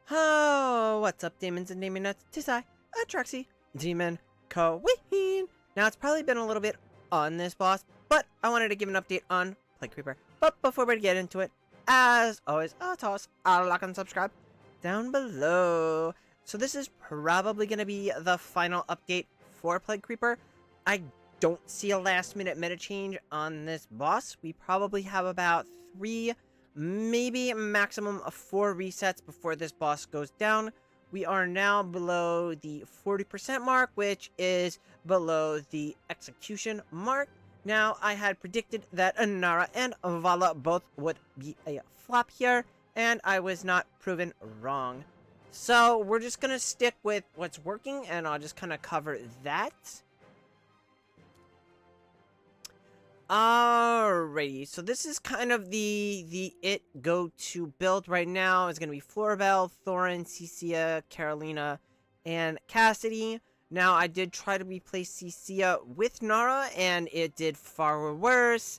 Oh, what's up, demons and demon nuts? Tis I, Atraxi, Demon Queen. Now, it's probably been a little bit on this boss, but I wanted to give an update on Plague Creeper. But before we get into it, as always, toss a like and subscribe down below. So this is probably going to be the final update for Plague Creeper. I don't see a last-minute meta change on this boss. We probably have about 3, maybe a maximum of 4 resets before this boss goes down. We are now below the 40% mark, which is below the execution mark. Now, I had predicted that Nara and Vala both would be a flop here, and I was not proven wrong. So, we're just going to stick with what's working, and I'll just kind of cover that. Alrighty, so this is kind of the go-to build right now. It's going to be Floribel, Thorin, Cicia, Carolina, and Cassidy. Now, I did try to replace Cicia with Nara, and it did far worse.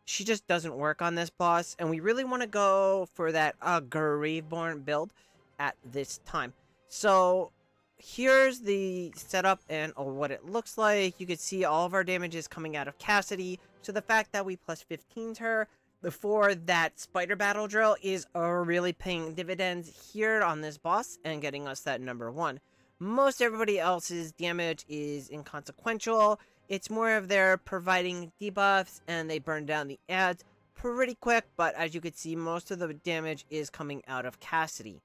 She just doesn't work on this boss, and we really want to go for that Graveborn build at this time. So, here's the setup and what it looks like. You can see all of our damage is coming out of Cassidy. So the fact that we plus 15'd her before that spider battle drill is really paying dividends here on this boss and getting us that number 1. Most everybody else's damage is inconsequential. It's more of they're providing debuffs and they burn down the ads pretty quick. But as you can see, most of the damage is coming out of Cassidy.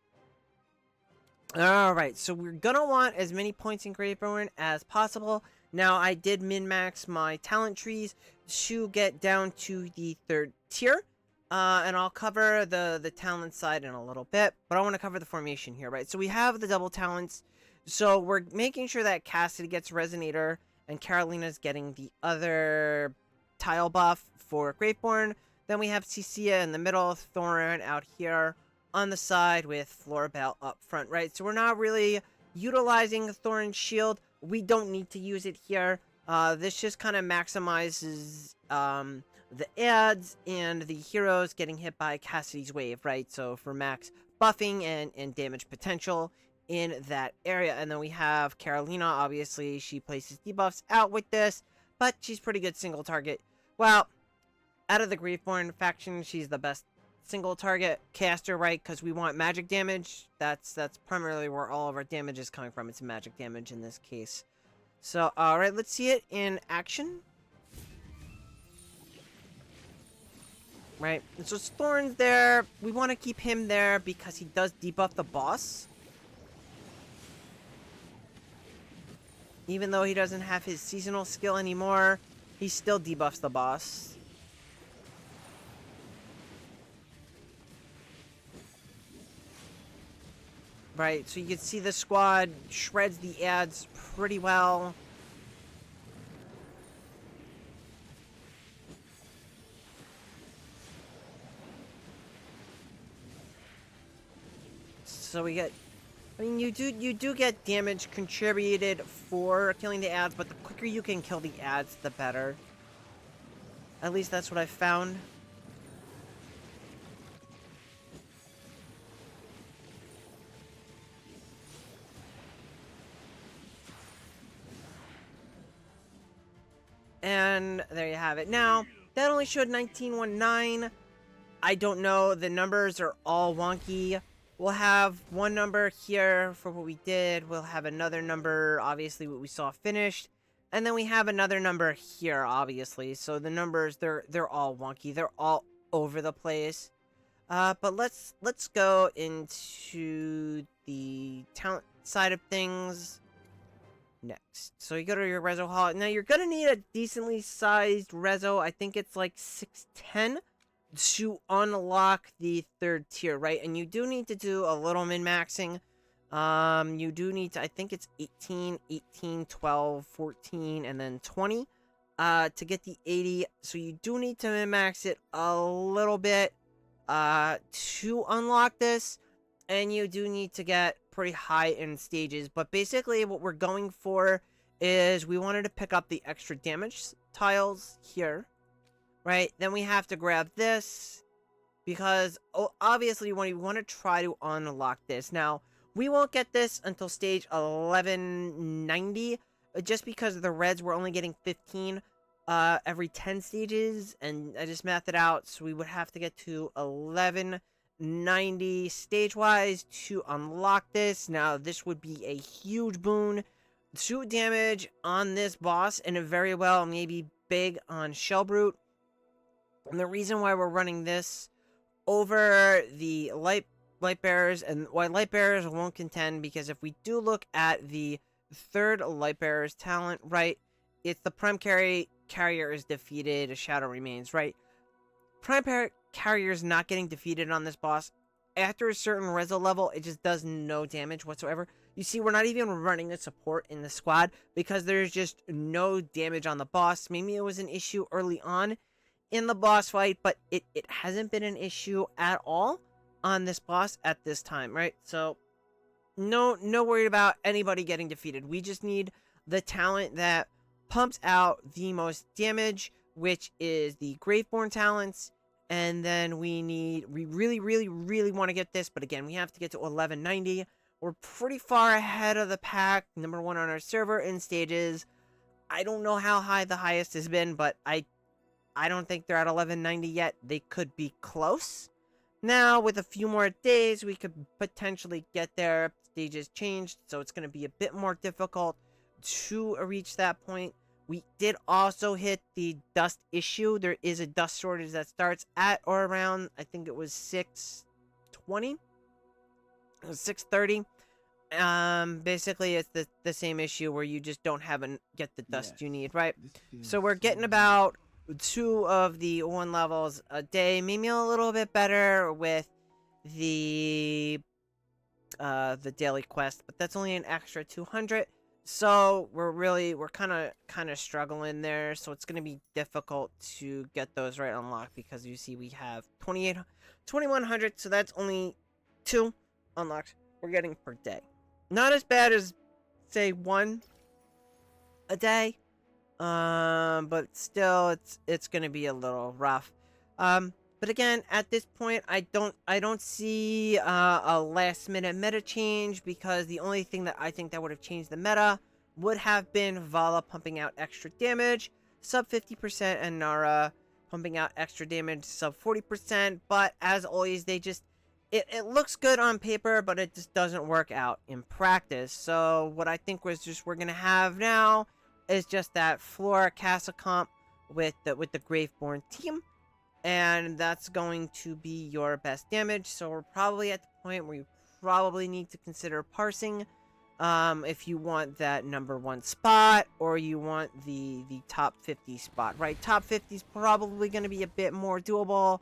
Alright, so we're gonna want as many points in Graveborn as possible. Now, I did min-max my talent trees to get down to the 3rd tier. And I'll cover the talent side in a little bit. But I want to cover the formation here, right? So we have the double talents. So we're making sure that Cassidy gets Resonator and Carolina's getting the other tile buff for Graveborn. Then we have Cicia in the middle, Thorin out here on the side with Floribel up front, right? So we're not really utilizing Thorin's shield. We don't need to use it here. This just kind of maximizes the ads and the heroes getting hit by Cassidy's wave, right? So for max buffing and damage potential in that area. And then we have Carolina, obviously, she places debuffs out with this, but she's pretty good single target. Well, out of the Graveborn faction, she's the best single target caster, right? Because we want magic damage. That's primarily where all of our damage is coming from. It's magic damage in this case. So, alright, let's see it in action. Right, and so Thorin's there. We want to keep him there because he does debuff the boss. Even though he doesn't have his seasonal skill anymore, he still debuffs the boss. Right, so you can see the squad shreds the ads pretty well. So we get, I mean, you do get damage contributed for killing the ads, but the quicker you can kill the ads, the better. At least that's what I found. And there you have it. Now, that only showed 1919. I don't know. The numbers are all wonky. We'll have one number here for what we did. We'll have another number, obviously, what we saw finished. And then we have another number here, obviously. So the numbers, they're all wonky. They're all over the place. But let's go into the talent side of things next. So you go to your Rezo Hall. Now, you're going to need a decently sized Rezo. I think it's like 610 to unlock the 3rd tier, right? And you do need to do a little min-maxing. You do need to, I think it's 18, 12, 14, and then 20 to get the 80. So you do need to min-max it a little bit to unlock this. And you do need to get pretty high in stages. But basically what we're going for is we wanted to pick up the extra damage tiles here. Right? Then we have to grab this. because obviously when we want to try to unlock this. Now, we won't get this until stage 1190, just because the reds were only getting 15 every 10 stages, and I just mathed it out, so we would have to get to 1190 stage-wise to unlock this. Now, this would be a huge boon. 2 damage on this boss, and a very well maybe big on Shellbrute. And the reason why we're running this over the light bearers, and why light bearers won't contend, because if we do look at the third light bearer's talent, right, it's the prime carrier is defeated, a shadow remains, right? Prime carrier is not getting defeated on this boss. After a certain reso level, it just does no damage whatsoever. You see, we're not even running a support in the squad because there's just no damage on the boss. Maybe it was an issue early on in the boss fight, but it hasn't been an issue at all on this boss at this time, right? So no worry about anybody getting defeated. We just need the talent that pumps out the most damage, which is the Graveborn talents. And then we really want to get this, but again, we have to get to 1190. We're pretty far ahead of the pack, number 1 on our server in stages. I don't know how high the highest has been, but I don't think they're at 1190 yet. They could be close. Now, with a few more days, we could potentially get there. Stages changed, so it's going to be a bit more difficult to reach that point. We did also hit the dust issue. There is a dust shortage that starts at or around, I think it was 620? It was 630. Basically, it's the same issue where you just don't get the dust you need, right? So we're getting about 2 of the 1 levels a day, maybe a little bit better with the daily quest, but that's only an extra 200. So we're kind of struggling there. So it's gonna be difficult to get those right unlocked, because you see we have 2100. So that's only 2 unlocked we're getting per day. Not as bad as, say, 1 a day. But still, it's gonna be a little rough. But again, at this point, I don't see a last minute meta change, because the only thing that I think that would have changed the meta would have been Vala pumping out extra damage, sub 50%, and Nara pumping out extra damage, sub 40%. But as always, it looks good on paper, but it just doesn't work out in practice. So what I think we're gonna have now is just that Flora Casa comp with the Graveborn team, and that's going to be your best damage. So we're probably at the point where you probably need to consider parsing, if you want that number 1 spot, or you want the top 50 spot, right? Top 50 is probably going to be a bit more doable.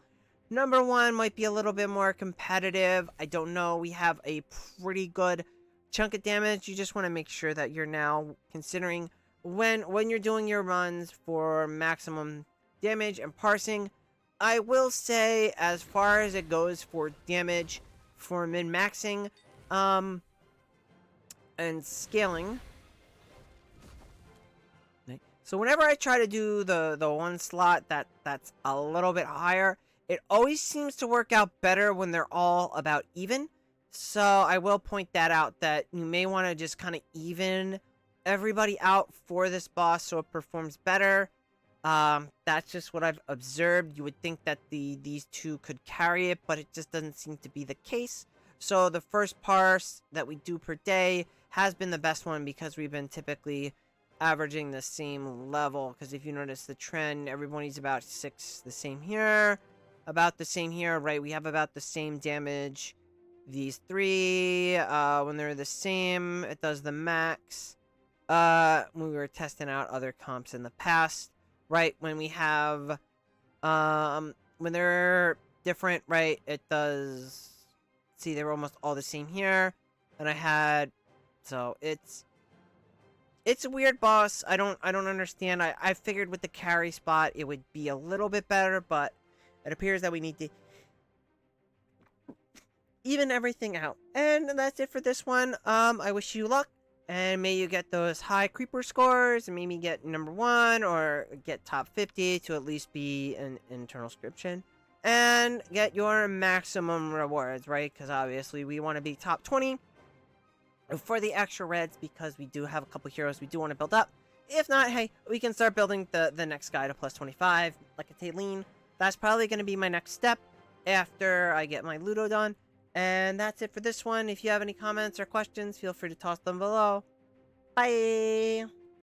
Number 1 might be a little bit more competitive. I don't know. We have a pretty good chunk of damage. You just want to make sure that you're now considering when you're doing your runs for maximum damage and parsing. I will say, as far as it goes for damage for min-maxing and scaling, so whenever I try to do the 1 slot that's a little bit higher, it always seems to work out better when they're all about even. So I will point that out, that you may want to just kind of even everybody out for this boss so it performs better. That's just what I've observed. You would think that these 2 could carry it, but it just doesn't seem to be the case. So the first parse that we do per day has been the best one, because we've been typically averaging the same level. Because if you notice the trend, everybody's about 6, the same here, about the same here, right? We have about the same damage. These 3, when they're the same, it does the max. When we were testing out other comps in the past, right? When we have, when they're different, right? It does, see, they were almost all the same here. And I had, so it's a weird boss. I don't understand. I figured with the carry spot, it would be a little bit better, but it appears that we need to even everything out. And that's it for this one. I wish you luck, and may you get those high creeper scores, and maybe get number 1 or get top 50 to at least be an internal description. and get your maximum rewards, right? Because obviously we want to be top 20 for the extra reds, because we do have a couple heroes we do want to build up. If not, hey, we can start building the next guy to plus 25, like a Taylene. That's probably going to be my next step after I get my Ludo done. And that's it for this one. If you have any comments or questions, feel free to toss them below. Bye!